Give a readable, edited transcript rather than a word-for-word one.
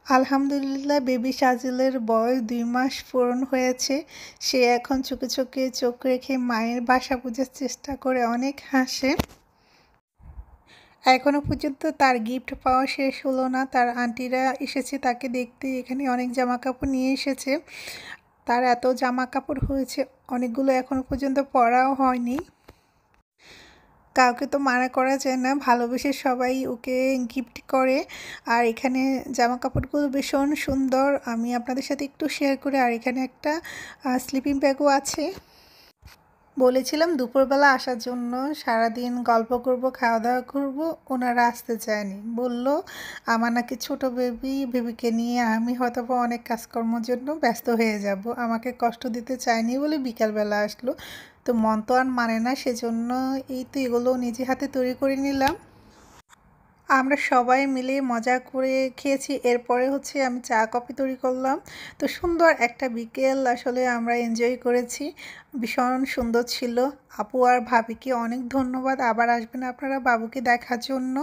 আলহামদুলিল্লাহ বেবি সাজিলের বয়স ২ মাস পূরণ হয়েছে। সে এখন চোখে চোখে চোখ রেখে মায়ের ভাষা বোঝার চেষ্টা করে অনেক হাসে। এখনো পর্যন্ত তার গিফট পাওয়া শেষ হলো না। তার আন্টিরা এসেছে তাকে দেখতে। এখানে অনেক জামাকাপড় নিয়ে এসেছে। তার এত জামাকাপড় হয়েছে, অনেকগুলো এখনো পর্যন্ত পরাও হয়নি। কাউকে তো মানা করা যায় না, ভালোবেসে সবাই ওকে গিফট করে। আর এখানে জামা কাপড়গুলো ভীষণ সুন্দর, আমি আপনাদের সাথে একটু শেয়ার করি। আর এখানে একটা স্লিপিং ব্যাগও আছে। বলেছিলাম দুপুরবেলা আসার জন্য, সারাদিন গল্প করব, খাওয়া দাওয়া করব, ওনারা আসতে চায়নি। বলল আমার নাকি ছোটো বেবিকে নিয়ে আমি হয়তো বা অনেক কাজকর্মের জন্য ব্যস্ত হয়ে যাব, আমাকে কষ্ট দিতে চায়নি বলে বিকালবেলা আসলো। তো মন তো আর মানে না, সেজন্য এই তো এগুলো নিজে হাতে তৈরি করে নিলাম। আমরা সবাই মিলে মজা করে খেয়েছি। এরপরে আমি চা কফি তৈরি করলাম। তো সুন্দর একটা বিকেল আসলে আমরা এনজয় করেছি। ভীষণ সুন্দর ছিল। আপু আর ভাবিকে অনেক ধন্যবাদ। আবার আসবেন আপনারা বাবুকে দেখার জন্য।